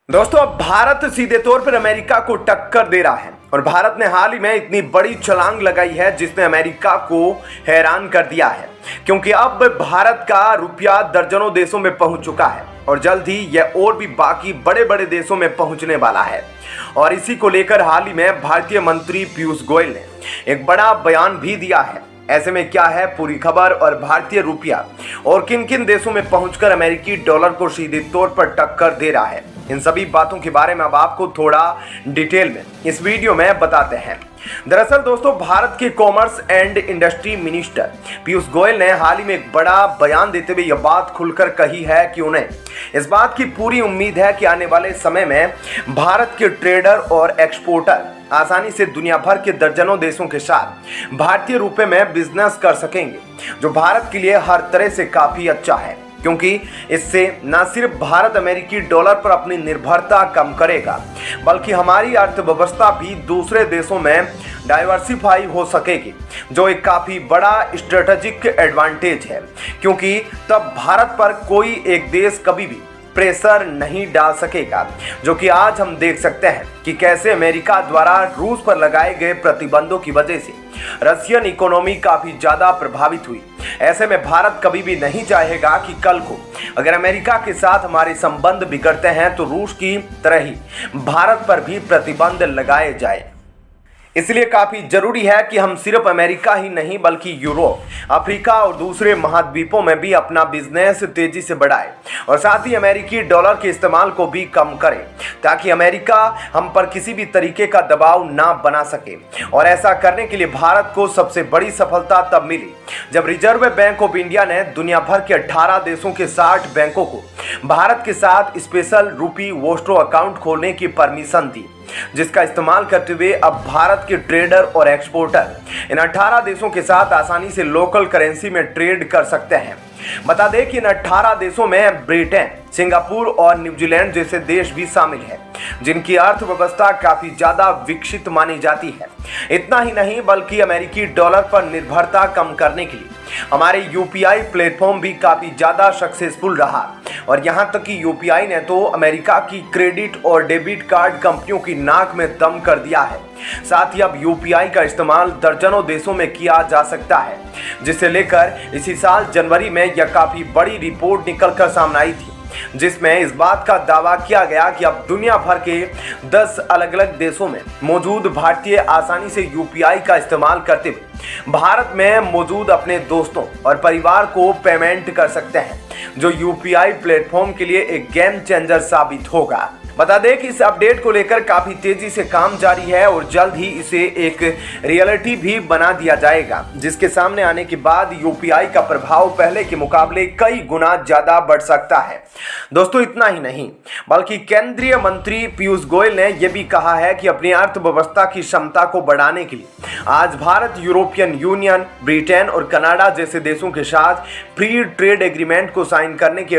दोस्तों, अब भारत सीधे तौर पर अमेरिका को टक्कर दे रहा है और भारत ने हाल ही में इतनी बड़ी छलांग लगाई है जिसने अमेरिका को हैरान कर दिया है, क्योंकि अब भारत का रुपया दर्जनों देशों में पहुंच चुका है और जल्द ही यह और भी बाकी बड़े बड़े देशों में पहुंचने वाला है। और इसी को लेकर हाल ही में भारतीय मंत्री पीयूष गोयल ने एक बड़ा बयान भी दिया है। ऐसे में क्या है पूरी खबर और भारतीय रुपया और किन किन देशों में पहुंचकर अमेरिकी डॉलर को सीधे तौर पर टक्कर दे रहा है, इन सभी बातों के बारे में अब आपको थोड़ा डिटेल में इस वीडियो में बताते हैं। दरअसल दोस्तों, भारत के commerce and industry minister Piyush Goyal ने हाल ही में एक बड़ा बयान देते हुए यह बात खुलकर कही है कि उन्हें इस बात की पूरी उम्मीद है कि आने वाले समय में भारत के ट्रेडर और एक्सपोर्टर आसानी से दुनिया भर के दर्जनों देशों के साथ भारतीय रुपए में बिजनेस कर सकेंगे, जो भारत के लिए हर तरह से काफी अच्छा है, क्योंकि इससे न सिर्फ भारत अमेरिकी डॉलर पर अपनी निर्भरता कम करेगा, बल्कि हमारी अर्थव्यवस्था भी दूसरे देशों में डाइवर्सिफाई हो सकेगी, जो एक काफ़ी बड़ा स्ट्रेटेजिक एडवांटेज है, क्योंकि तब भारत पर कोई एक देश कभी भी प्रेशर नहीं डाल सकेगा, जो कि आज हम देख सकते हैं कि कैसे अमेरिका द्वारा रूस पर लगाए गए प्रतिबंधों की वजह से रशियन इकोनॉमी काफ़ी ज़्यादा प्रभावित हुई। ऐसे में भारत कभी भी नहीं चाहेगा कि कल को अगर अमेरिका के साथ हमारे संबंध बिगड़ते हैं तो रूस की तरह ही भारत पर भी प्रतिबंध लगाए जाए। इसलिए काफ़ी ज़रूरी है कि हम सिर्फ अमेरिका ही नहीं बल्कि यूरोप, अफ्रीका और दूसरे महाद्वीपों में भी अपना बिजनेस तेज़ी से बढ़ाएं और साथ ही अमेरिकी डॉलर के इस्तेमाल को भी कम करें, ताकि अमेरिका हम पर किसी भी तरीके का दबाव ना बना सके। और ऐसा करने के लिए भारत को सबसे बड़ी सफलता तब मिली जब रिजर्व बैंक ऑफ इंडिया ने दुनिया भर के 18 देशों के 60 बैंकों को भारत के साथ स्पेशल रूपी वोस्ट्रो अकाउंट खोलने की परमिशन दी, जिसका इस्तेमाल करते हुए अब भारत के ट्रेडर और एक्सपोर्टर इन 18 देशों के साथ आसानी से लोकल करेंसी में ट्रेड कर सकते हैं। बता दें कि इन 18 देशों में ब्रिटेन, सिंगापुर और न्यूजीलैंड जैसे देश भी शामिल हैं, जिनकी अर्थव्यवस्था काफ़ी ज़्यादा विकसित मानी जाती है। इतना ही नहीं बल्कि अमेरिकी डॉलर पर निर्भरता कम करने के लिए हमारे यूपीआई प्लेटफॉर्म भी काफ़ी ज़्यादा सक्सेसफुल रहा और यहाँ तक कि यूपीआई ने तो अमेरिका की क्रेडिट और डेबिट कार्ड कंपनियों की नाक में दम कर दिया है। साथ ही अब यूपीआई का इस्तेमाल दर्जनों देशों में किया जा सकता है, जिसे लेकर इसी साल जनवरी में यह काफ़ी बड़ी रिपोर्ट निकलकर सामने आई थी, जिसमें इस बात का दावा किया गया कि अब दुनिया भर के 10 अलग अलग देशों में मौजूद भारतीय आसानी से यूपीआई का इस्तेमाल करते हुए भारत में मौजूद अपने दोस्तों और परिवार को पेमेंट कर सकते हैं, जो यूपीआई प्लेटफॉर्म के लिए एक गेम चेंजर साबित होगा। बता दें कि इस अपडेट को लेकर काफ़ी तेज़ी से काम जारी है और जल्द ही इसे एक रियलिटी भी बना दिया जाएगा, जिसके सामने आने के बाद यूपीआई का प्रभाव पहले के मुकाबले कई गुना ज़्यादा बढ़ सकता है। दोस्तों, इतना ही नहीं बल्कि केंद्रीय मंत्री पीयूष गोयल ने यह भी कहा है कि अपनी अर्थव्यवस्था की क्षमता को बढ़ाने के लिए आज भारत यूरोपियन यूनियन, ब्रिटेन और कनाडा जैसे देशों के साथ फ्री ट्रेड एग्रीमेंट को साइन करने की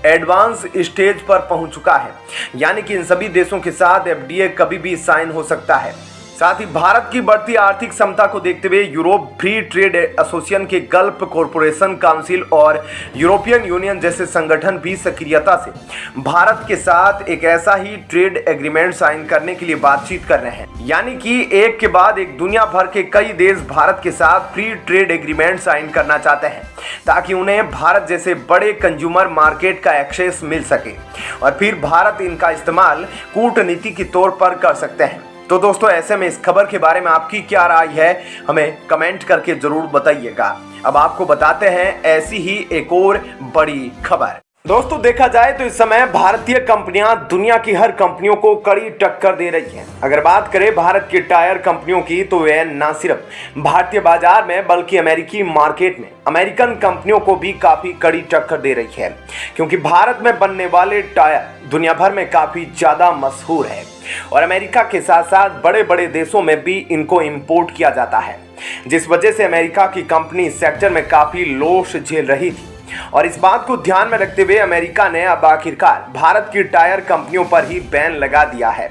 एडवांस स्टेज पर पहुंच चुका है, यानी कि इन सभी देशों के साथ एफडीए कभी भी साइन हो सकता है। साथ ही भारत की बढ़ती आर्थिक क्षमता को देखते हुए यूरोप फ्री ट्रेड एसोसिएशन के गल्फ कॉरपोरेशन काउंसिल और यूरोपियन यूनियन जैसे संगठन भी सक्रियता से भारत के साथ एक ऐसा ही ट्रेड एग्रीमेंट साइन करने के लिए बातचीत कर रहे हैं, यानी कि एक के बाद एक दुनिया भर के कई देश भारत के साथ फ्री ट्रेड एग्रीमेंट साइन करना चाहते हैं, ताकि उन्हें भारत जैसे बड़े कंज्यूमर मार्केट का एक्सेस मिल सके और फिर भारत इनका इस्तेमाल कूटनीति के तौर पर कर सकते हैं। तो दोस्तों, ऐसे में इस खबर के बारे में आपकी क्या राय है, हमें कमेंट करके जरूर बताइएगा। अब आपको बताते हैं ऐसी ही एक और बड़ी खबर। दोस्तों, देखा जाए तो इस समय भारतीय कंपनियां दुनिया की हर कंपनियों को कड़ी टक्कर दे रही हैं। अगर बात करें भारत की टायर कंपनियों की तो वे न सिर्फ भारतीय बाजार में बल्कि अमेरिकी मार्केट में अमेरिकन कंपनियों को भी काफ़ी कड़ी टक्कर दे रही है, क्योंकि भारत में बनने वाले टायर दुनिया भर में काफ़ी ज़्यादा मशहूर है और अमेरिका के साथ साथ बड़े बड़े देशों में भी इनको इम्पोर्ट किया जाता है, जिस वजह से अमेरिका की कंपनी इस सेक्टर में काफ़ी लॉस झेल रही थी। और इस बात को ध्यान में रखते हुए अमेरिका ने अब आखिरकार भारत की टायर कंपनियों पर ही बैन लगा दिया है।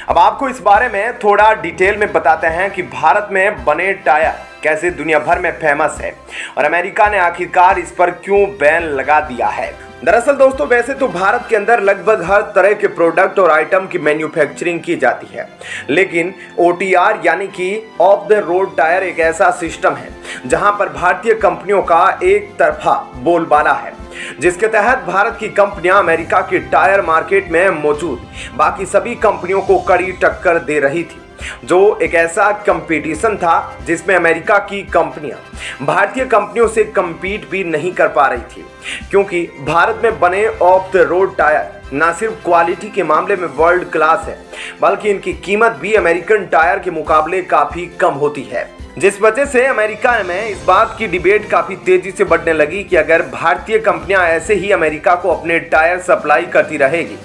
अब आपको इस बारे में थोड़ा डिटेल में बताते हैं कि भारत में बने टायर कैसे दुनिया भर में फेमस है और अमेरिका ने आखिरकार इस पर क्यों बैन लगा दिया है। दरअसल दोस्तों वैसे तो भारत के अंदर लगभग हर तरह के प्रोडक्ट और आइटम की मैन्युफैक्चरिंग की जाती है, लेकिन OTR यानी कि ऑफ द रोड टायर एक ऐसा सिस्टम है जहां पर भारतीय कंपनियों का एक तरफा बोलबाला है, जिसके तहत भारत की कंपनियां अमेरिका की टायर मार्केट में मौजूद बाकी सभी कंपनियों को कड़ी टक्कर दे रही थी, जो एक ऐसा कंपटीशन था जिसमें अमेरिका की कंपनियां भारतीय कंपनियों से compete भी नहीं कर पा रही थी, क्योंकि भारत में बने ऑफ द रोड टायर न सिर्फ क्वालिटी के मामले में वर्ल्ड क्लास है, बल्कि इनकी कीमत भी अमेरिकन टायर के मुकाबले काफी कम होती है, जिस वजह से अमेरिका में इस बात की डिबेट काफी तेजी से बढ़ने लगी कि अगर भारतीय कंपनियां ऐसे ही अमेरिका को अपने टायर सप्लाई करती रहेगी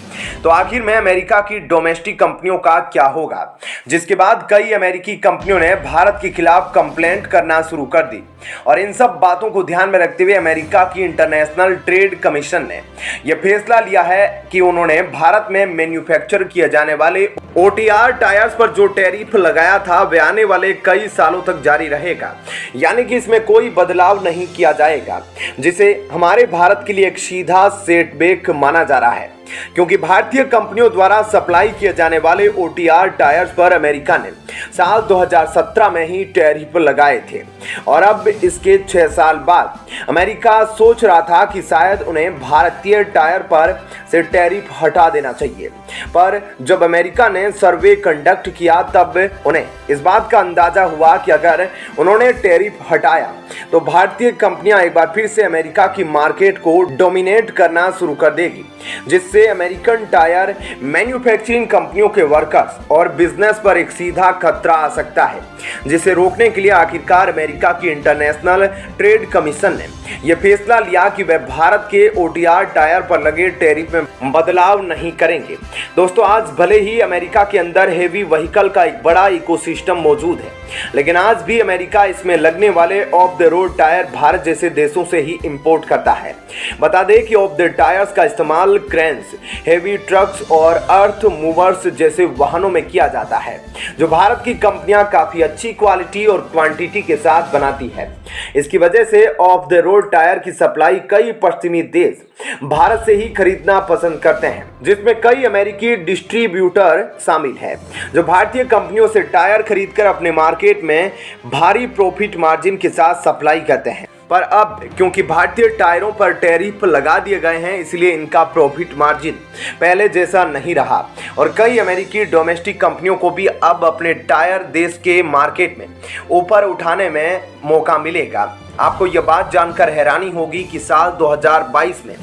तो आखिर में अमेरिका की डोमेस्टिक कंपनियों का क्या होगा। जिसके बाद कई अमेरिकी कंपनियों ने भारत के खिलाफ कंप्लेंट करना शुरू कर दी और इन सब बातों को ध्यान में रखते हुए अमेरिका की इंटरनेशनल ट्रेड कमीशन ने यह फैसला लिया है कि उन्होंने भारत में मैन्युफैक्चर किए जाने वाले OTR टायर्स पर जो टैरिफ लगाया था वह आने वाले कई सालों तक जारी रहेगा, यानी कि इसमें कोई बदलाव नहीं किया जाएगा, जिसे हमारे भारत के लिए एक सीधा सेटबैक माना जा रहा है, क्योंकि भारतीय कंपनियों द्वारा सप्लाई किए जाने वाले OTR टायर्स पर अमेरिका ने साल 2017 में ही टैरिफ लगाए थे और अब इसके 6 साल बाद अमेरिका सोच रहा था कि शायद उन्हें भारतीय टायर पर से टैरिफ हटा देना चाहिए, पर जब अमेरिका ने सर्वे कंडक्ट किया तब उन्हें इस बात का अंदाजा हुआ कि अगर उन्होंने टैरिफ हटाया तो भारतीय कंपनियां एक बार फिर से अमेरिका की मार्केट को डोमिनेट करना शुरू कर देगी, जिससे अमेरिकन टायर मैन्युफैक्चरिंग कंपनियों के वर्कर्स और बिजनेस पर एक सीधा खतरा आ सकता है, जिसे रोकने के लिए आखिरकार अमेरिका की इंटरनेशनल ट्रेड कमीशन ने यह फैसला लिया कि वह भारत के OTR टायर पर लगे टैरिफ में बदलाव नहीं करेंगे। दोस्तों आज भले ही अमेरिका के अंदर हेवी व्हीकल का एक बड़ा इकोसिस्टम मौजूद है, लेकिन आज भी अमेरिका इसमें लगने वाले of the road tyre Bharat जैसे देशों से ही इंपोर्ट करता है। बता दें कि ऑफ द टायर्स का इस्तेमाल क्रेन्स, हेवी ट्रक्स और अर्थ मूवर्स जैसे वाहनों में किया जाता है, जो भारत की कंपनियां काफी अच्छी क्वालिटी और क्वांटिटी के साथ बनाती है। इसकी वजह से ऑफ द रोड टायर की सप्लाई कई पश्चिमी देश भारत से ही खरीदना पसंद करते हैं, जिसमें कई अमेरिकी डिस्ट्रीब्यूटर शामिल हैं, जो भारतीय कंपनियों से टायर खरीदकर अपने मार्केट में भारी प्रॉफिट मार्जिन के साथ सप्लाई करते हैं। पर अब क्योंकि भारतीय टायरों पर टैरिफ लगा दिए गए हैं, इसलिए इनका प्रॉफिट मार्जिन पहले जैसा नहीं रहा और कई अमेरिकी डोमेस्टिक कंपनियों को भी अब अपने टायर देश के मार्केट में ऊपर उठाने में मौका मिलेगा। आपको यह बात जानकर हैरानी होगी कि साल 2022 में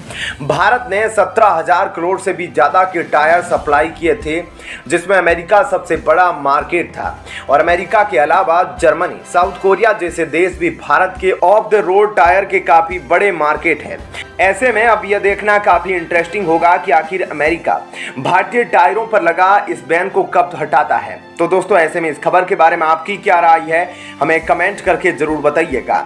भारत ने 17,000 करोड़ से भी ज़्यादा के टायर सप्लाई किए थे, जिसमें अमेरिका सबसे बड़ा मार्केट था और अमेरिका के अलावा जर्मनी, साउथ कोरिया जैसे देश भी भारत के ऑफ द रोड टायर के काफ़ी बड़े मार्केट हैं। ऐसे में अब यह देखना काफ़ी इंटरेस्टिंग होगा कि आखिर अमेरिका भारतीय टायरों पर लगा इस बैन को कब हटाता है। तो दोस्तों ऐसे में इस खबर के बारे में आपकी क्या राय है, हमें कमेंट करके ज़रूर बताइएगा।